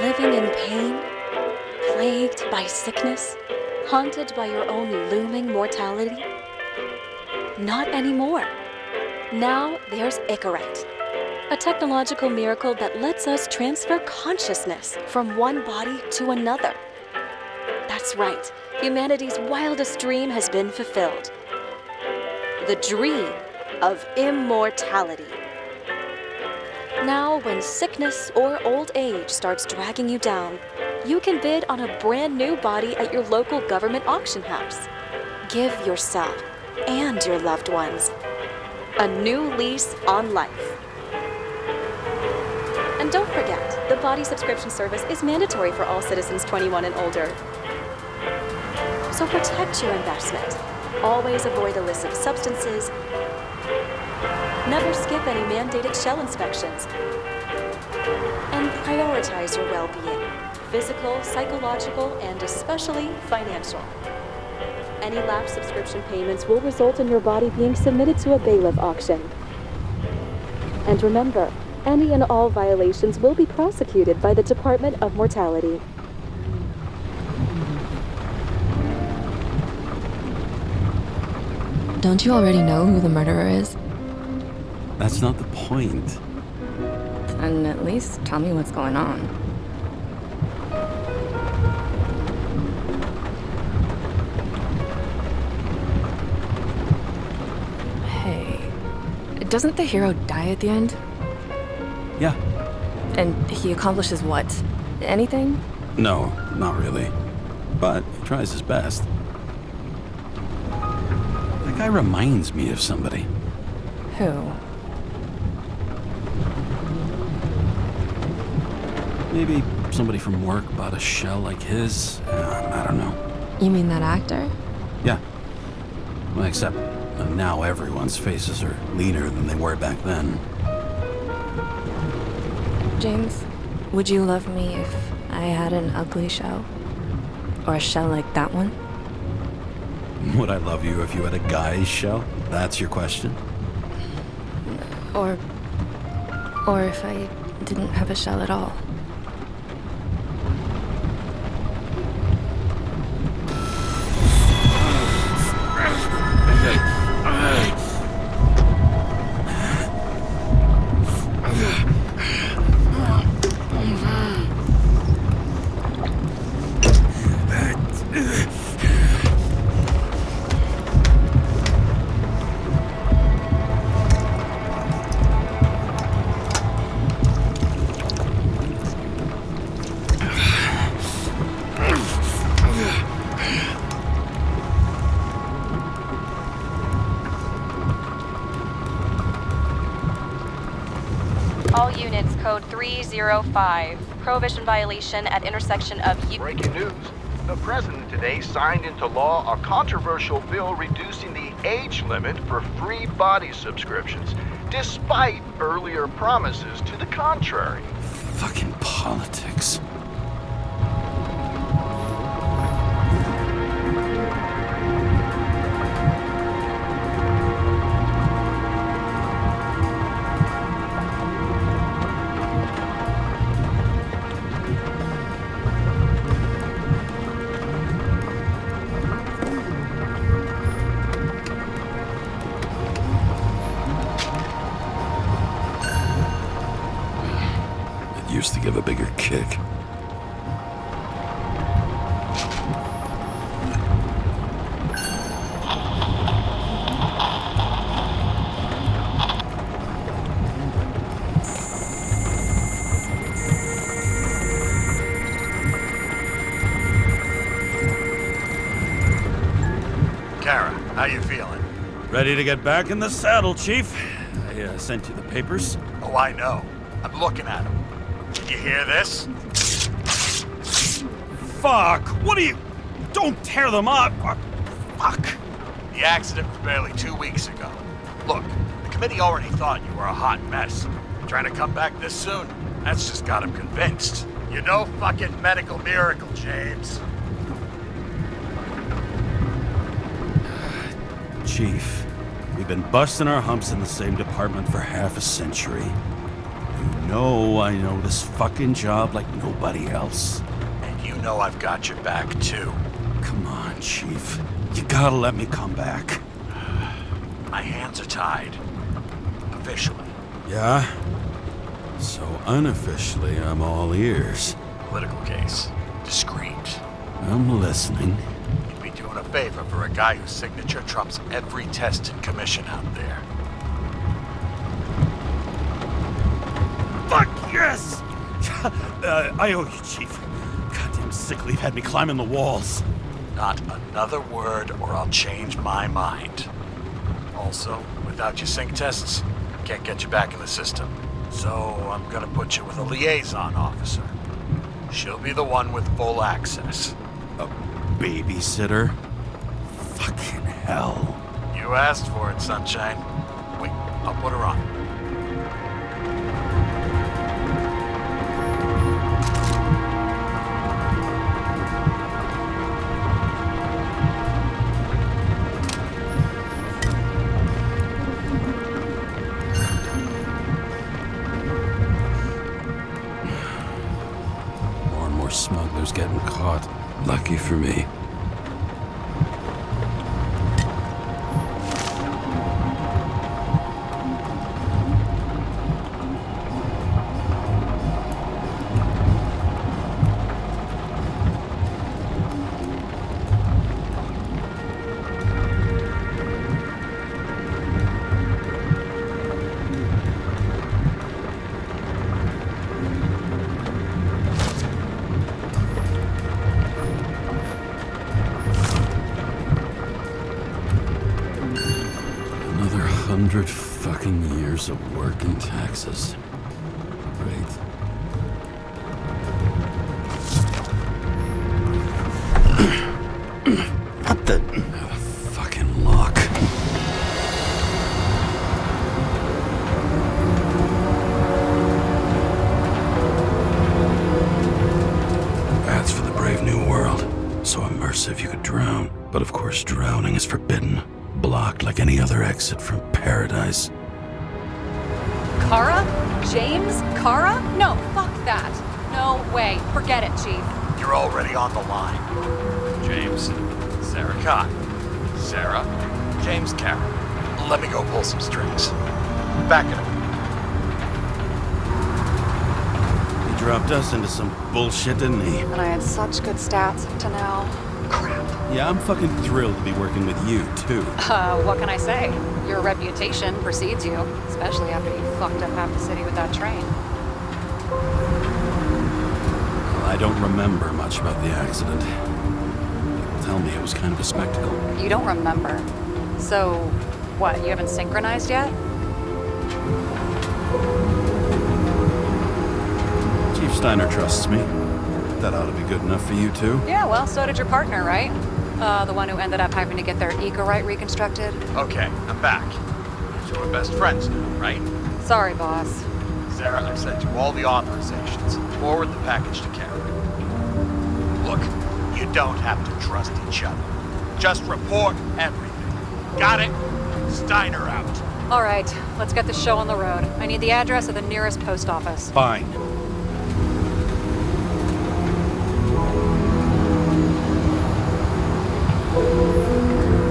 Living in pain, plagued by sickness, haunted by your own looming mortality? Not anymore. Now there's Icarite, a technological miracle that lets us transfer consciousness from one body to another. That's right, humanity's wildest dream has been fulfilled. The dream of immortality. Now, when sickness or old age starts dragging you down, you can bid on a brand new body at your local government auction house. Give yourself and your loved ones a new lease on life. And don't forget, the body subscription service is mandatory for all citizens 21 and older. So protect your investment. Always avoid illicit substances. Never skip any mandated shell inspections. And prioritize your well-being, physical, psychological, and especially financial. Any lapsed subscription payments will result in your body being submitted to a bailiff auction. And remember, any and all violations will be prosecuted by the Department of Mortality. Don't you already know who the murderer is? That's not the point. And at least tell me what's going on. Hey, doesn't the hero die at the end? Yeah. And he accomplishes what? Anything? No, not really. But he tries his best. That guy reminds me of somebody. Who? Maybe somebody from work bought a shell like his. I don't know. You mean that actor? Yeah. Well, except now everyone's faces are leaner than they were back then. James, would you love me if I had an ugly shell? Or a shell like that one? Would I love you if you had a guy's shell? That's your question? Or if I didn't have a shell at all? All units, code 305. Prohibition violation at intersection of Breaking news. The president today signed into law a controversial bill reducing the age limit for free body subscriptions, despite earlier promises to the contrary. Fucking politics. Used to give a bigger kick. Kara, how you feeling? Ready to get back in the saddle, Chief. I sent you the papers. Oh, I know. I'm looking at them. Did you hear this? Fuck! What are you... Don't tear them up! Fuck! The accident was barely 2 weeks ago. Look, the committee already thought you were a hot mess. Trying to come back this soon, that's just got them convinced. You're no fucking medical miracle, James. Chief, we've been busting our humps in the same department for half a century. You I know this fucking job like nobody else. And you know I've got your back, too. Come on, Chief. You gotta let me come back. My hands are tied. Officially. Yeah? So unofficially, I'm all ears. Political case. Discreet. I'm listening. You'd be doing a favor for a guy whose signature trumps every test and commission out there. Fuck yes! I owe you, Chief. Goddamn sick leave had me climbing the walls. Not another word or I'll change my mind. Also, without your sync tests, can't get you back in the system. So I'm gonna put you with a liaison officer. She'll be the one with full access. A babysitter? Fucking hell. You asked for it, Sunshine. Wait, I'll put her on. Smugglers getting caught. Lucky for me. Another 100 fucking years of work and taxes. Great. What the fucking lock? That's for the brave new world. So immersive you could drown. But of course drowning is forbidden. Blocked like any other exit from paradise. Karra? James Karra? No, fuck that. No way. Forget it, Chief. You're already on the line. James, Sara Kai. Sara, James Karra. Let me go pull some strings. Back it up. He dropped us into some bullshit, didn't he? And I had such good stats up to now. Crap. Yeah, I'm fucking thrilled to be working with you, too. What can I say? Your reputation precedes you, especially after you fucked up half the city with that train. Well, I don't remember much about the accident. People tell me it was kind of a spectacle. You don't remember. So, what, you haven't synchronized yet? Chief Steiner trusts me. That ought to be good enough for you, too. Yeah, well, so did your partner, right? The one who ended up having to get their eco-right reconstructed. Okay, I'm back. So we're best friends now, right? Sorry, boss. Sara, I've sent you all the authorizations. Forward the package to Karen. Look, you don't have to trust each other. Just report everything. Got it? Steiner out. All right, let's get the show on the road. I need the address of the nearest post office. Fine.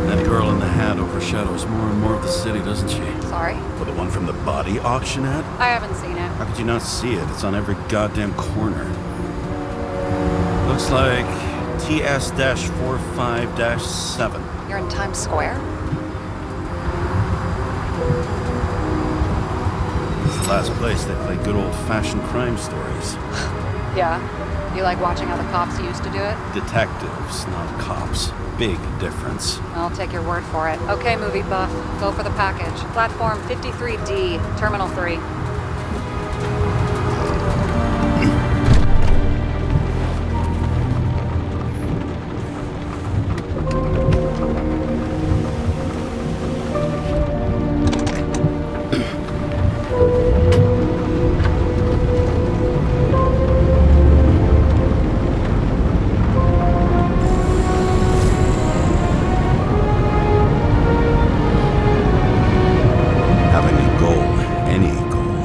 That girl in the hat overshadows more and more of the city, doesn't she? Sorry? For the one from the body auction ad? I haven't seen it. How could you not see it? It's on every goddamn corner. Looks like TS-45-7. You're in Times Square? It's the last place they play good old-fashioned crime stories. Yeah. You like watching how the cops used to do it? Detectives, not cops. Big difference. I'll take your word for it. Okay, movie buff. Go for the package. Platform 53D, Terminal 3. Having a goal, any goal,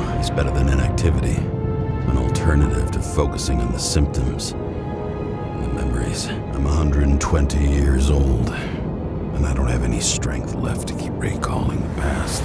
alternative to focusing on the symptoms and the memories. I'm 120 years old, and I don't have any strength left to keep recalling the past.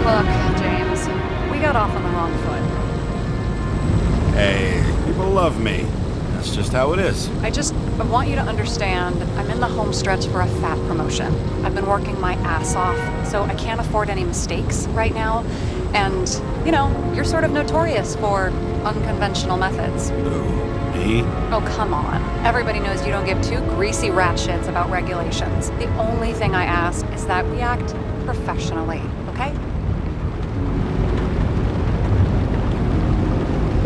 Look, James, we got off on the wrong foot. Hey, people love me. That's just how it is. I want you to understand, I'm in the home stretch for a fat promotion. I've been working my ass off, so I can't afford any mistakes right now. And, you know, you're sort of notorious for unconventional methods. Who? Me? Oh, come on. Everybody knows you don't give two greasy rat shits about regulations. The only thing I ask is that we act professionally, okay?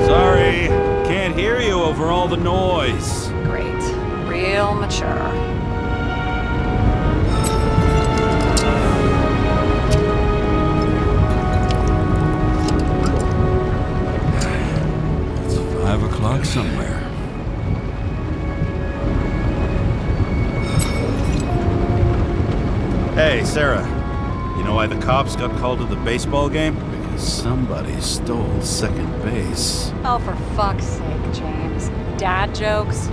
Sorry, can't hear you over all the noise. Great. Real mature. It's 5 o'clock somewhere. Hey, Sarah. You know why the cops got called to the baseball game? Because somebody stole second base. Oh, for fuck's sake, James. Dad jokes?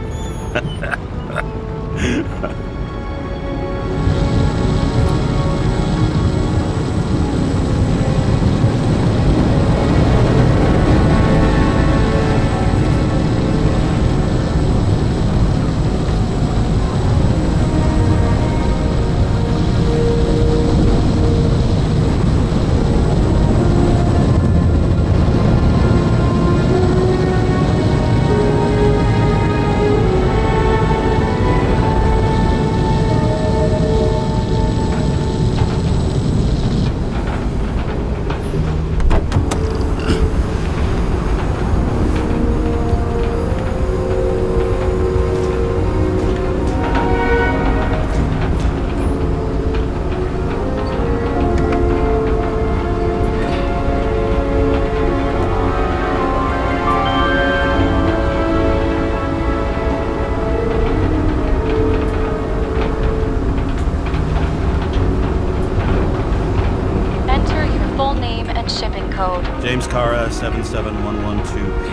Shipping code. James Karra, 77112P.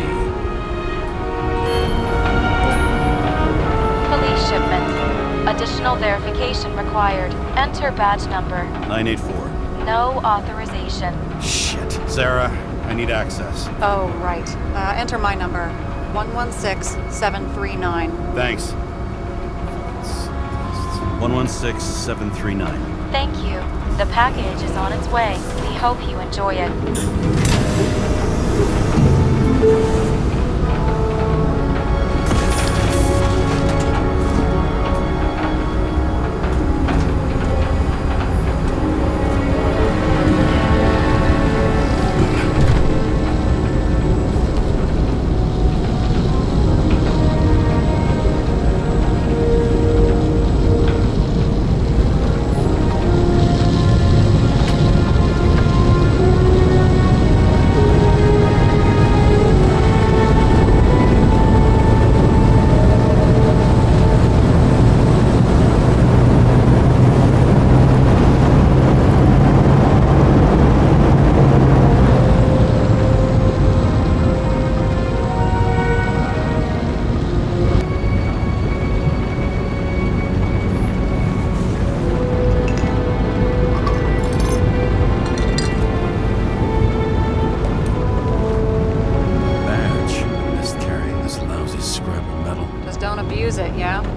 Police shipment. Additional verification required. Enter badge number. 984. No authorization. Shit. Sarah, I need access. Oh, right. Enter my number. 116739. Thanks. 116739. Thank you. The package is on its way. We hope you enjoy it.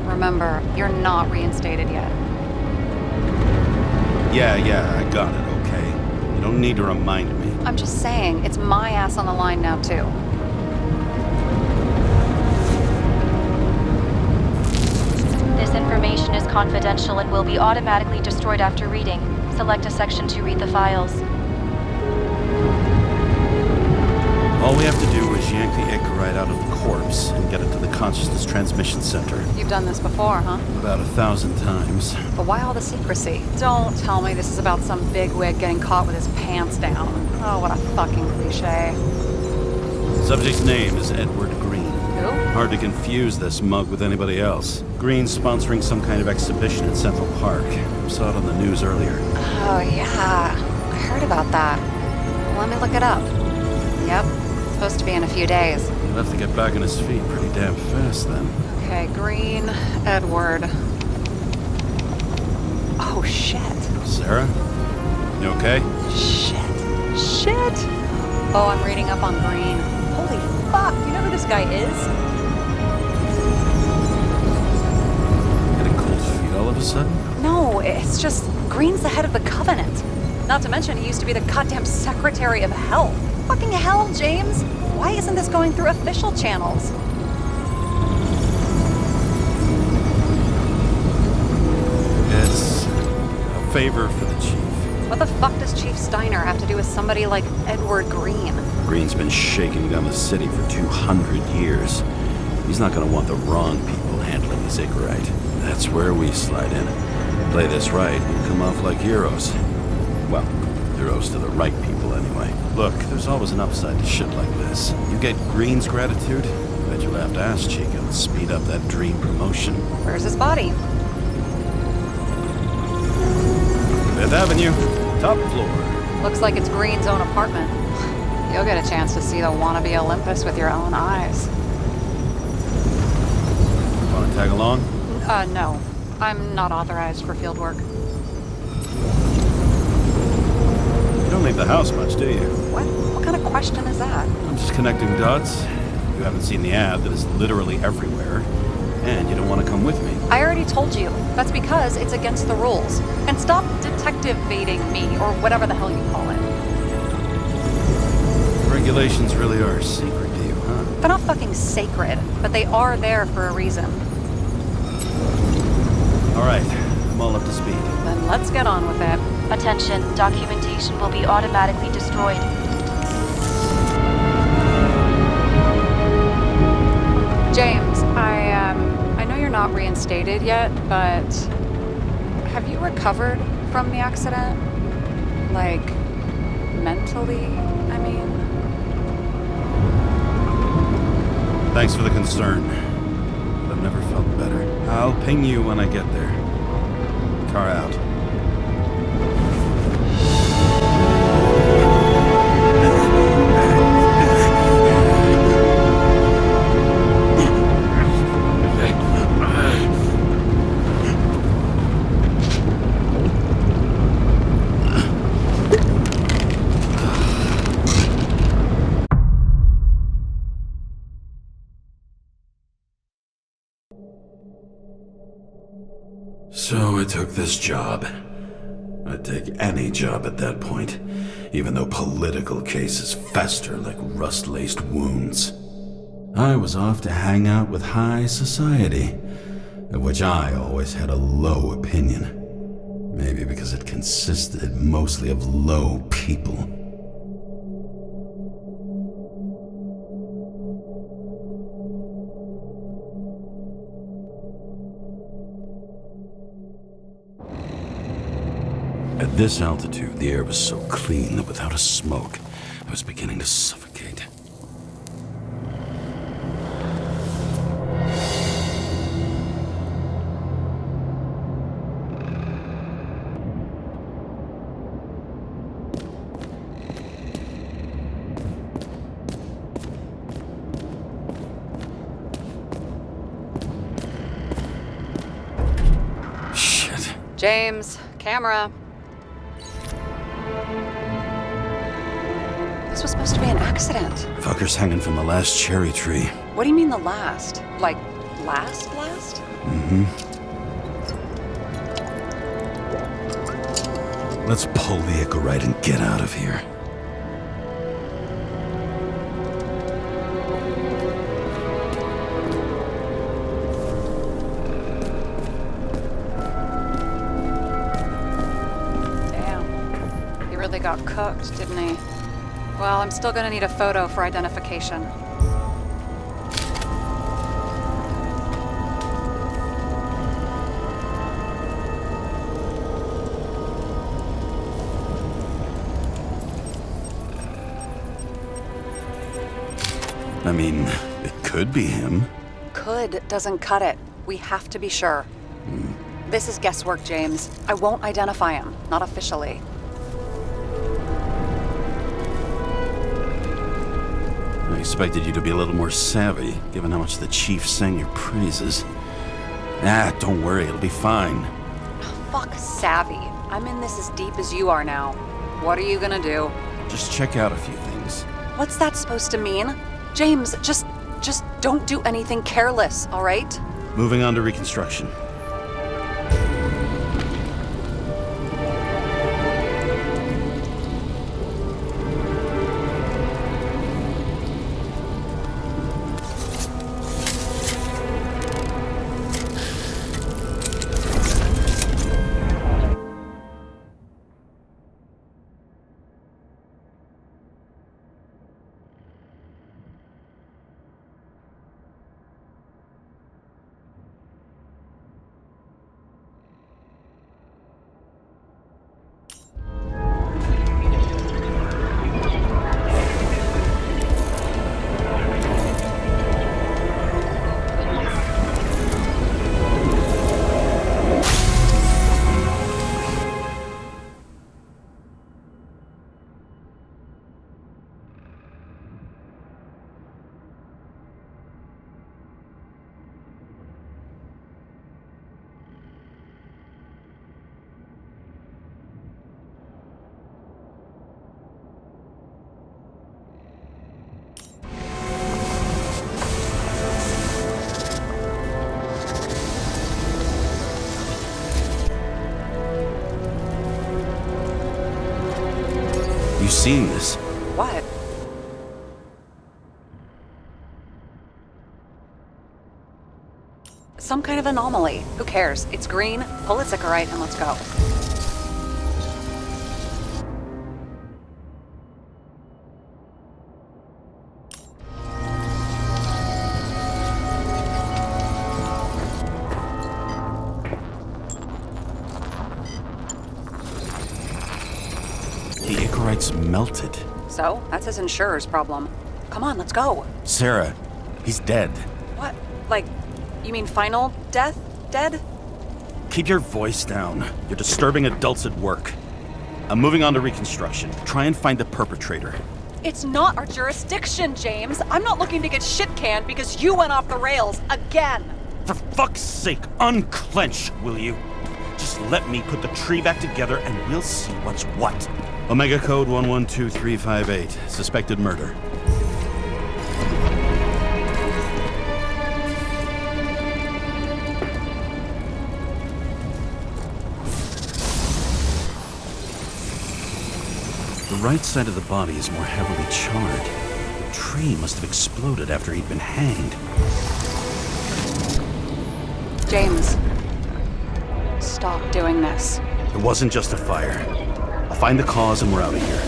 Remember, you're not reinstated yet. Yeah, I got it, okay. You don't need to remind me. I'm just saying, it's my ass on the line now, too. This information is confidential and will be automatically destroyed after reading. Select a section to read the files. All we have to do is yank the Icarite out of the corpse and get it to the consciousness transmission center. You've done this before, huh? About 1,000 times. But why all the secrecy? Don't tell me this is about some bigwig getting caught with his pants down. Oh, what a fucking cliche. Subject's name is Edward Green. Who? Hard to confuse this mug with anybody else. Green's sponsoring some kind of exhibition in Central Park. Saw it on the news earlier. Oh, yeah. I heard about that. Let me look it up. Yep. Supposed to be in a few days. He'll have to get back on his feet pretty damn fast then. Okay, Green, Edward. Oh, shit. Sarah? You okay? Shit. Oh, I'm reading up on Green. Holy fuck, you know who this guy is? Getting cold feet all of a sudden? No, it's just Green's the head of the Covenant. Not to mention he used to be the goddamn Secretary of Health. Fucking hell, James! Why isn't this going through official channels? It's a favor for the chief. What the fuck does Chief Steiner have to do with somebody like Edward Green? Green's been shaking down the city for 200 years. He's not gonna want the wrong people handling his Icarite. That's where we slide in. Play this right, we'll come off like heroes. Well, heroes to the right people anyway. Look, there's always an upside to shit like this. You get Green's gratitude, bet you'll have to ask Chica to speed up that dream promotion. Where's his body? 5th Avenue, top floor. Looks like it's Green's own apartment. You'll get a chance to see the wannabe Olympus with your own eyes. Wanna tag along? No. I'm not authorized for field work. You don't leave the house much, do you? What? What kind of question is that? I'm just connecting dots. You haven't seen the ad that is literally everywhere, and you don't want to come with me. I already told you. That's because it's against the rules. And stop detective-baiting me, or whatever the hell you call it. Regulations really are secret to you, huh? They're not fucking sacred, but they are there for a reason. All right, I'm all up to speed. Then let's get on with it. Attention, documentation will be automatically destroyed. James, I know you're not reinstated yet, but have you recovered from the accident? Like, mentally, I mean? Thanks for the concern. But I've never felt better. I'll ping you when I get there. Car out. So I took this job. I'd take any job at that point, even though political cases fester like rust-laced wounds. I was off to hang out with high society, of which I always had a low opinion. Maybe because it consisted mostly of low people. At this altitude, the air was so clean that without a smoke, I was beginning to suffocate. Shit. James, camera. This was supposed to be an accident. Fucker's hanging from the last cherry tree. What do you mean the last? Like, last? Mm-hmm. Let's pull the Icarite and get out of here. Damn. He really got cooked, didn't he? Well, I'm still gonna need a photo for identification. I mean, it could be him. Could doesn't cut it. We have to be sure. This is guesswork, James. I won't identify him. Not officially. I expected you to be a little more savvy, given how much the chief sang your praises. Don't worry, it'll be fine. Fuck savvy. I'm in this as deep as you are now. What are you gonna do? Just check out a few things. What's that supposed to mean? James, just don't do anything careless, all right? Moving on to reconstruction. You seen this? What? Some kind of anomaly. Who cares? It's green. Pull its Icarite and let's go. The Icarite's melted. So, that's his insurer's problem. Come on, let's go. Sarah, he's dead. What? Like, you mean final death? Dead? Keep your voice down. You're disturbing adults at work. I'm moving on to reconstruction. Try and find the perpetrator. It's not our jurisdiction, James. I'm not looking to get shit canned because you went off the rails again. For fuck's sake, unclench, will you? Just let me put the tree back together and we'll see what's what. Omega code 112358. Suspected murder. The right side of the body is more heavily charred. The tree must have exploded after he'd been hanged. James, stop doing this. It wasn't just a fire. I'll find the cause and we're out of here.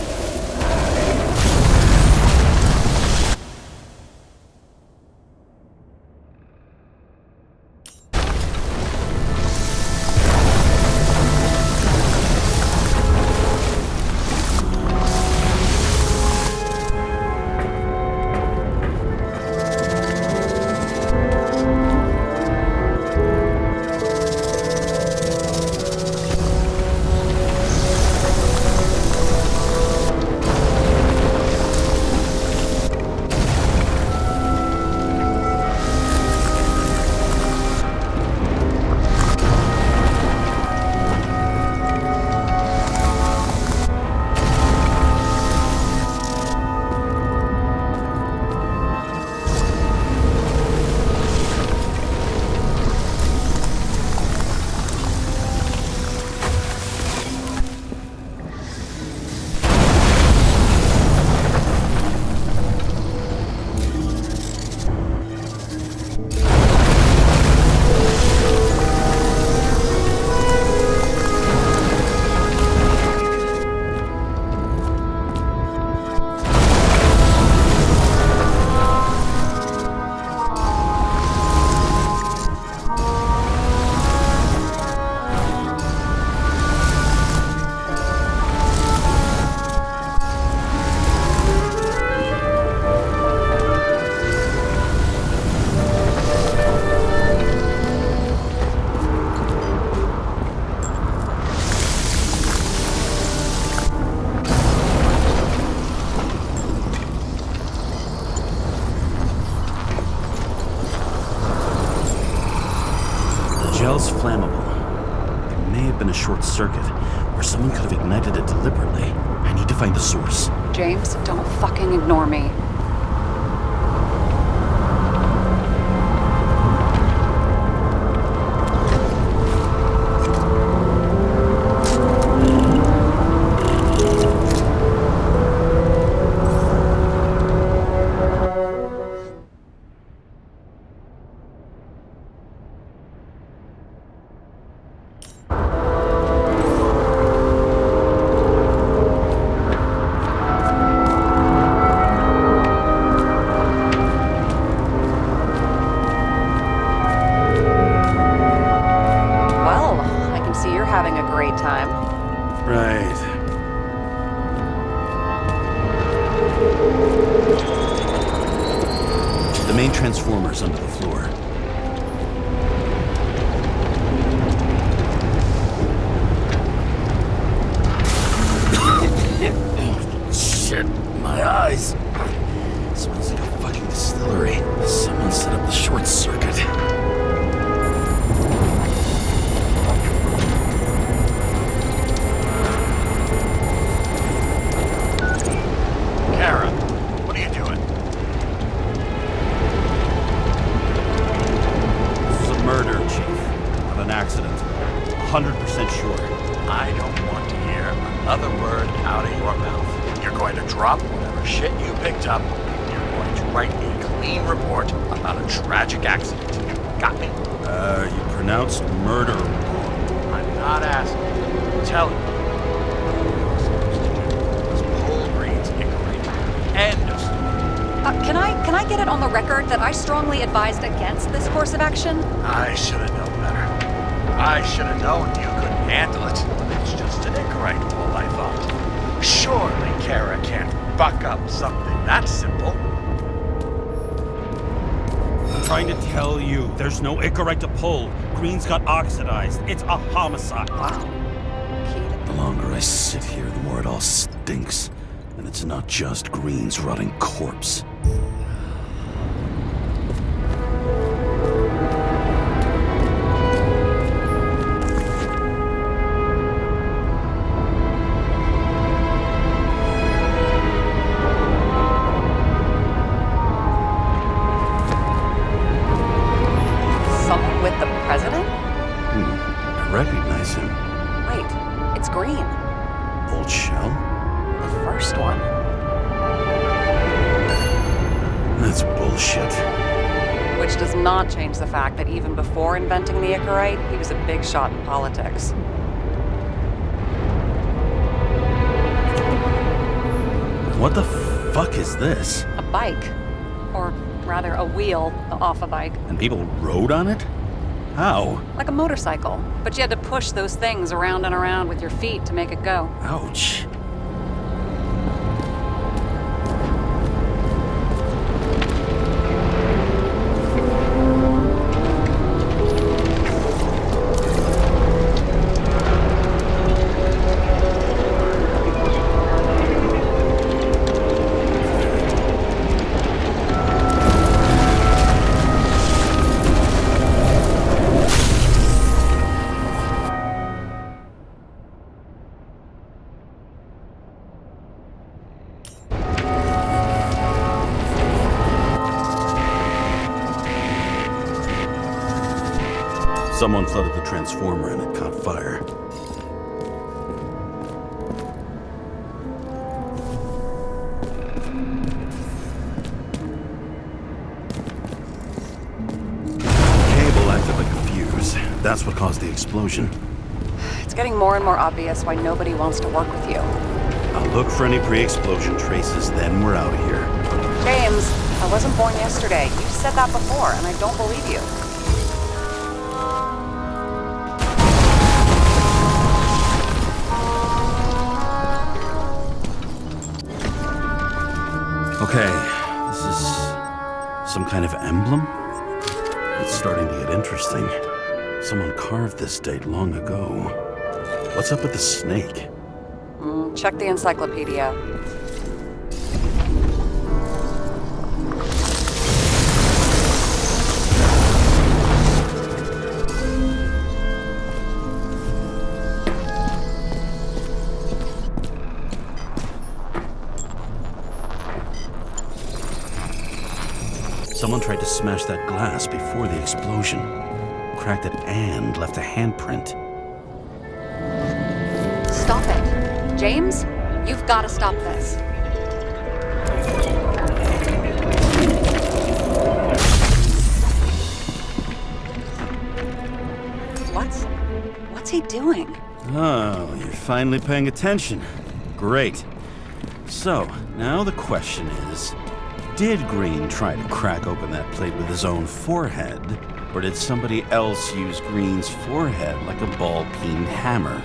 cell's flammable. There may have been a short circuit, or someone could have ignited it deliberately. I need to find the source. James, don't fucking ignore me. Transformers under the floor. Shit, my eyes. Smells like a fucking distillery. Someone set up the short circuit. Kara, what are you doing? Murder, Chief. Of an accident. 100% sure. I don't want to hear another word out of your mouth. You're going to drop whatever shit you picked up. You're going to write a clean report about a tragic accident. Got me? You pronounced murder wrong. I'm not asking. I'm telling you. All you're supposed to do is pull Green's Icarate. End of story. Can I get it on the record that I strongly advised against this course of action? I should have known better. I should have known you couldn't handle it. It's just an Icarite ball, I thought. Surely Kara can't buck up something that simple. I'm trying to tell you, there's no Icarite to pull. Green's got oxidized. It's a homicide. Wow. The longer I sit here, the more it all stinks. And it's not just Green's rotting corpse. Someone with the president? I recognize him. Wait, it's Green. Old Shell? The first one. That's bullshit. Which does not change the fact that even before inventing the Icarite, he was a big shot in politics. What the fuck is this? A bike. Or rather, a wheel off a bike. And people rode on it? How? Like a motorcycle. But you had to push those things around and around with your feet to make it go. Ouch. Someone flooded the transformer and it caught fire. Cable acted like a fuse. That's what caused the explosion. It's getting more and more obvious why nobody wants to work with you. I'll look for any pre-explosion traces, then we're out of here. James, I wasn't born yesterday. You said that before, and I don't believe you. Okay, this is some kind of emblem? It's starting to get interesting. Someone carved this date long ago. What's up with the snake? Check the encyclopedia. Someone tried to smash that glass before the explosion. Cracked it and left a handprint. Stop it. James, you've got to stop this. What's he doing? Oh, you're finally paying attention. Great. So, now the question is, did Green try to crack open that plate with his own forehead, or did somebody else use Green's forehead like a ball-peen hammer?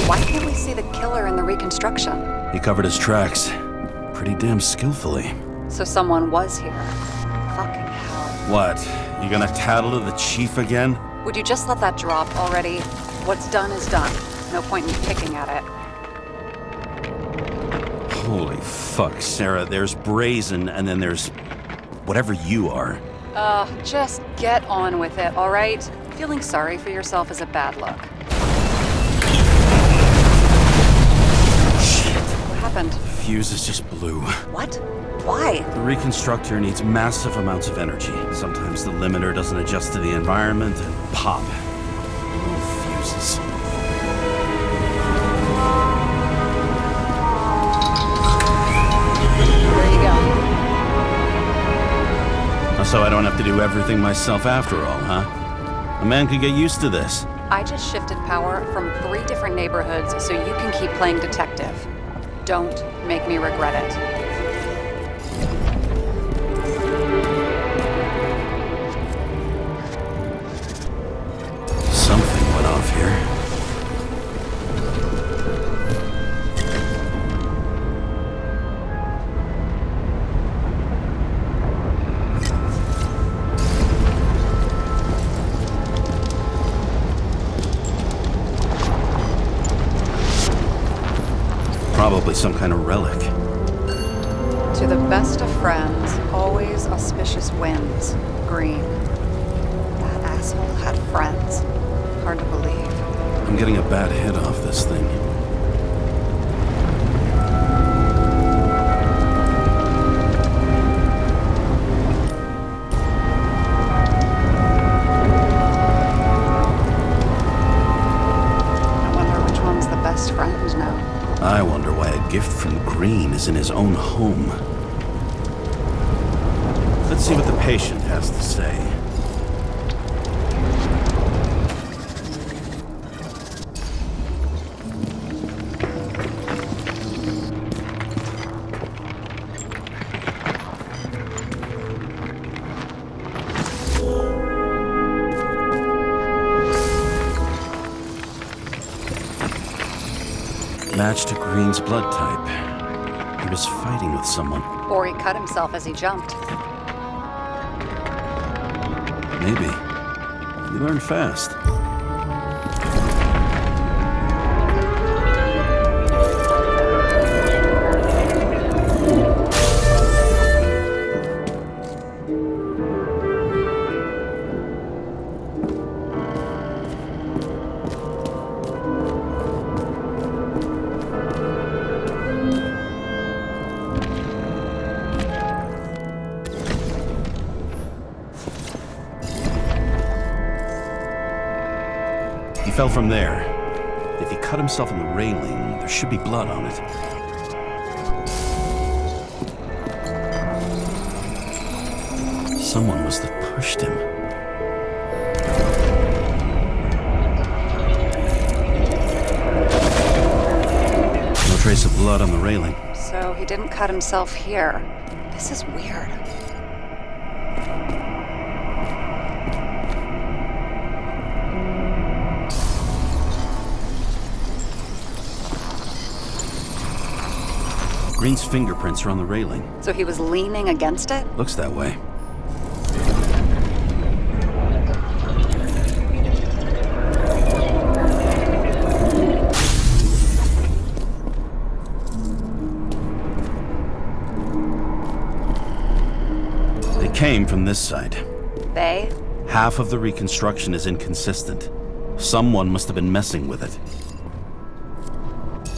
Why can't we see the killer in the reconstruction? He covered his tracks pretty damn skillfully. So someone was here. Fucking hell. What? You gonna tattle to the chief again? Would you just let that drop already? What's done is done. No point in picking at it. Holy fuck, Sarah. There's Brazen, and then there's whatever you are. Just get on with it, all right? Feeling sorry for yourself is a bad look. Shit. What happened? Fuses just blew. What? Why? The reconstructor needs massive amounts of energy. Sometimes the limiter doesn't adjust to the environment, and pop. Little fuses. There you go. So I don't have to do everything myself after all, huh? A man could get used to this. I just shifted power from 3 different neighborhoods so you can keep playing detective. Don't make me regret it. Something went off here. Probably some kind of relic. To the best of friends, always auspicious winds. Green. That asshole had friends. Hard to believe. I'm getting a bad hit off this thing. I wonder which one's the best friend now. I wonder why a gift from Green is in his own home. Let's see what the patient has to say. Match to Green's blood type. He was fighting with someone. Or he cut himself as he jumped. Maybe. You learn fast. He fell from there. If he cut himself in the railing, there should be blood on it. Someone must have pushed him. No trace of blood on the railing. So he didn't cut himself here. This is weird. Green's fingerprints are on the railing. So he was leaning against it? Looks that way. came from this side. They? Half of the reconstruction is inconsistent. Someone must have been messing with it.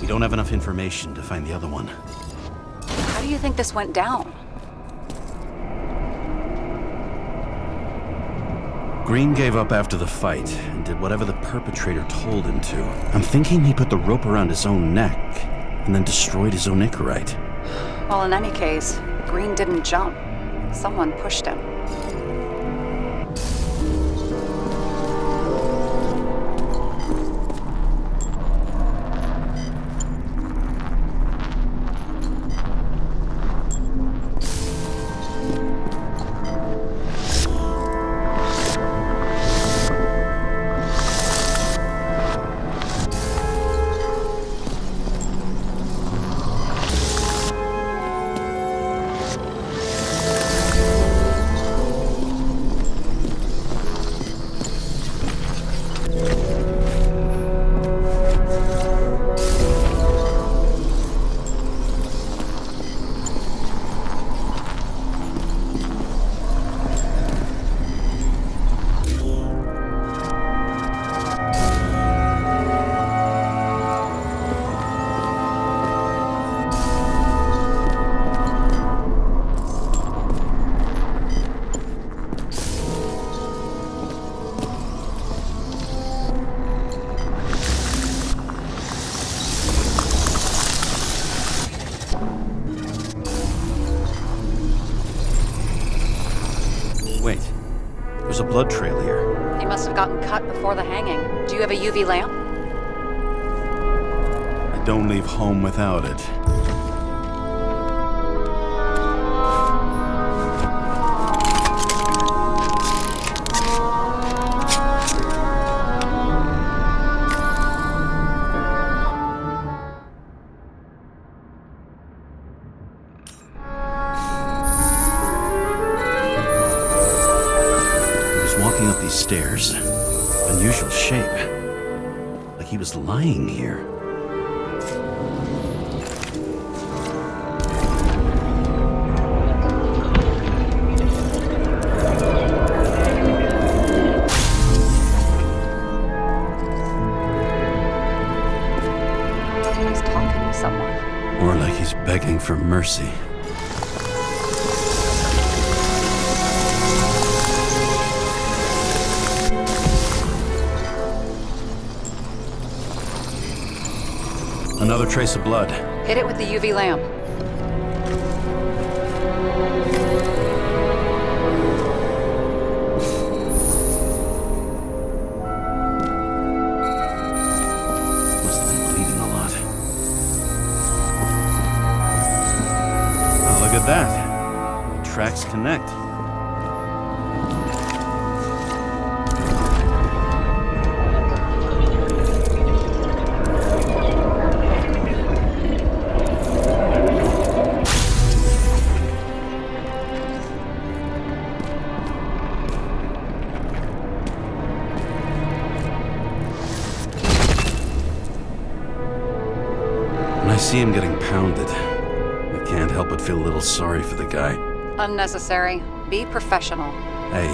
We don't have enough information to find the other one. How do you think this went down? Green gave up after the fight and did whatever the perpetrator told him to. I'm thinking he put the rope around his own neck and then destroyed his own Icarite. Well, in any case, Green didn't jump. Someone pushed him. Wait, there's a blood trail here. He must have gotten cut before the hanging. Do you have a UV lamp? I don't leave home without it. Walking up these stairs. Unusual shape. Like he was lying here. He's talking to someone. Or like he's begging for mercy. Another trace of blood. Hit it with the UV lamp. Must have been bleeding a lot. Oh, look at that. The tracks connect. When I see him getting pounded, I can't help but feel a little sorry for the guy. Unnecessary. Be professional. Hey,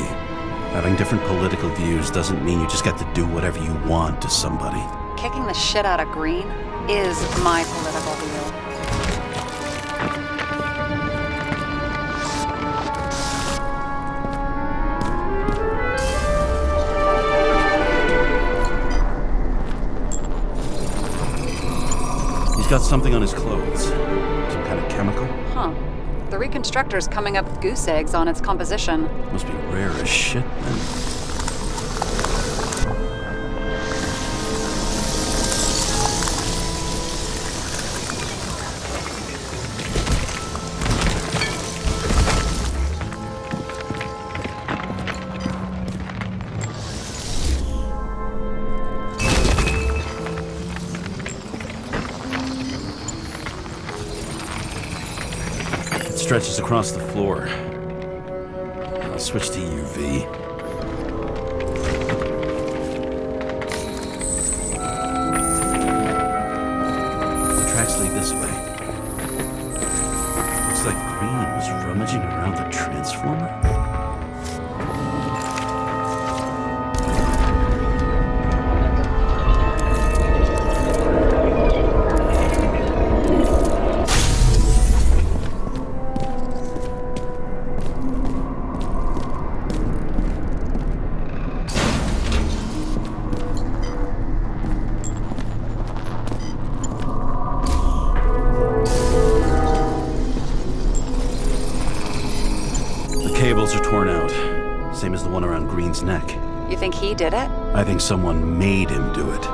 having different political views doesn't mean you just get to do whatever you want to somebody. Kicking the shit out of Green is my political view. He's got something on his clothes. Some kind of chemical. Huh. The reconstructor's coming up with goose eggs on its composition. Must be rare as shit then. Stretches across the floor. I'll switch to UV. The tracks lead this way. Looks like Green was rummaging around the transformer. one around Green's neck. You think he did it? I think someone made him do it.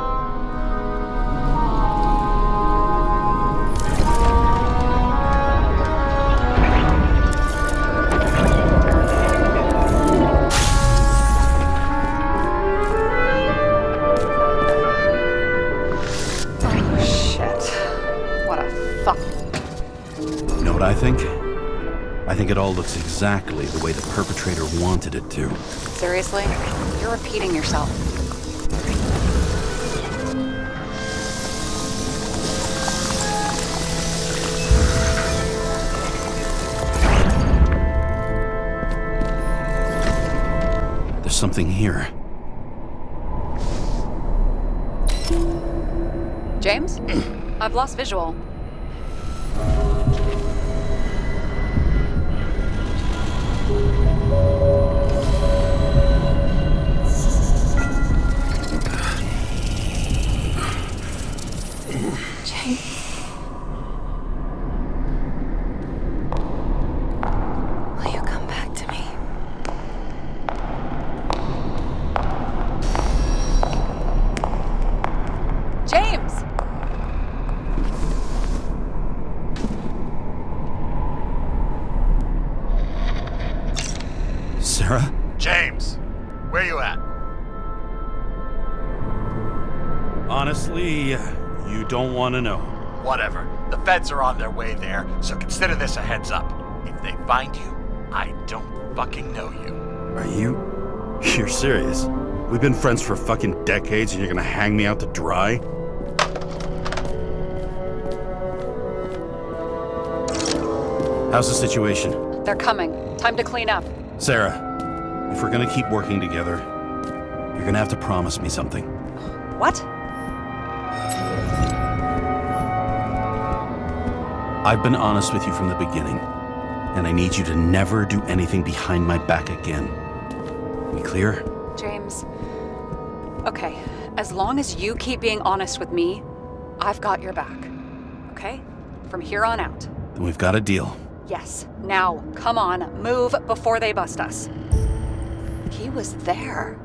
I think it all looks exactly the way the perpetrator wanted it to. Seriously? You're repeating yourself. There's something here. James? I've lost visual. Sara? James, where you at? Honestly, you don't want to know. Whatever. The feds are on their way there, so consider this a heads up. If they find you, I don't fucking know you. Are you? You're serious? We've been friends for fucking decades and you're gonna hang me out to dry? How's the situation? They're coming. Time to clean up. Sara, if we're gonna keep working together, you're gonna have to promise me something. What? I've been honest with you from the beginning, and I need you to never do anything behind my back again. We clear? James. Okay, as long as you keep being honest with me, I've got your back. Okay? From here on out. Then we've got a deal. Yes. Now, come on, move before they bust us. He was there.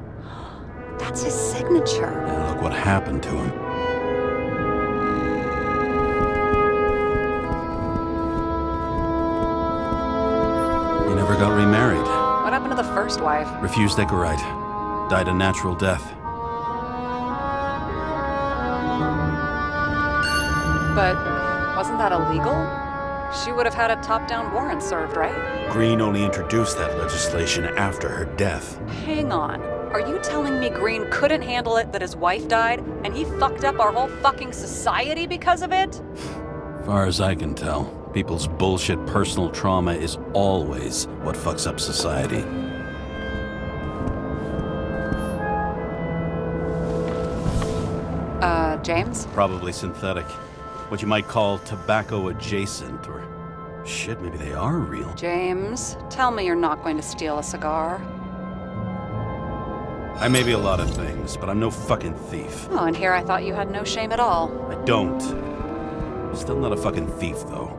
That's his signature. Yeah, look what happened to him. He never got remarried. What happened to the first wife? Refused Icarite. Died a natural death. But wasn't that illegal? She would have had a top-down warrant served, right? Green only introduced that legislation after her death. Hang on. Are you telling me Green couldn't handle it that his wife died, and he fucked up our whole fucking society because of it? Far as I can tell, people's bullshit personal trauma is always what fucks up society. James? Probably synthetic. What you might call tobacco adjacent, or shit, maybe they are real. James, tell me you're not going to steal a cigar. I may be a lot of things, but I'm no fucking thief. Oh, and here I thought you had no shame at all. I don't. Still not a fucking thief, though.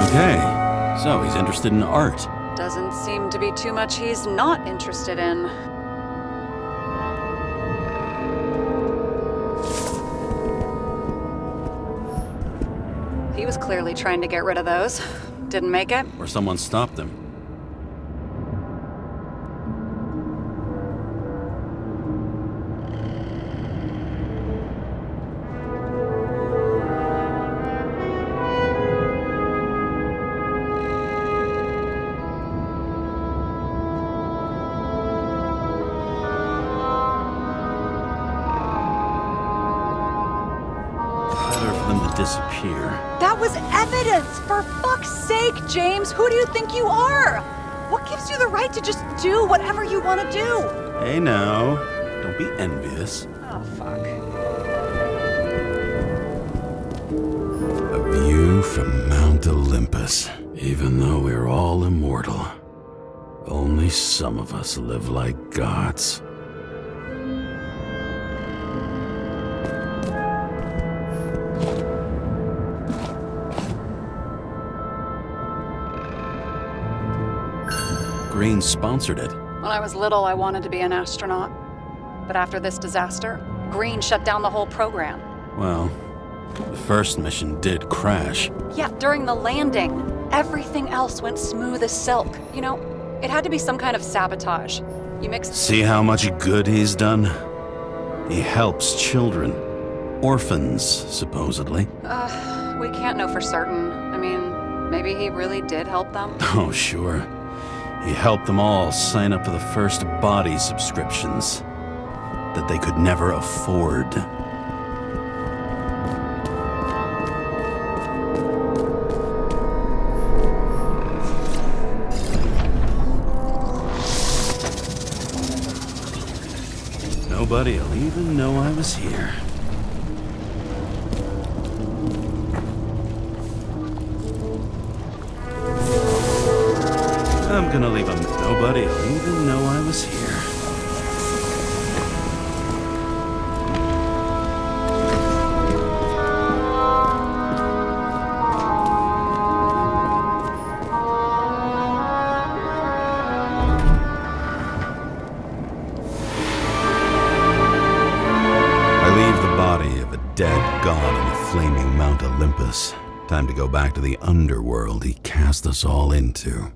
Okay, so he's interested in art. Doesn't seem to be too much he's not interested in. He was clearly trying to get rid of those. Didn't make it. Or someone stopped him. Disappear. That was evidence! For fuck's sake, James! Who do you think you are? What gives you the right to just do whatever you want to do? Hey now, don't be envious. Oh, fuck. A view from Mount Olympus. Even though we're all immortal, only Only some of us live like gods. Green sponsored it. When I was little, I wanted to be an astronaut. But after this disaster, Green shut down the whole program. Well, the first mission did crash. Yeah, during the landing, everything else went smooth as silk. You know, it had to be some kind of sabotage. You mix... See how much good he's done? He helps children. Orphans, supposedly. We can't know for certain. I mean, maybe he really did help them. Oh, sure. He helped them all sign up for the first body subscriptions that they could never afford. Nobody'll even know I was here. I'm gonna leave him. Nobody'll even know I was here. I leave the body of a dead god on the flaming Mount Olympus. Time to go back to the underworld he cast us all into.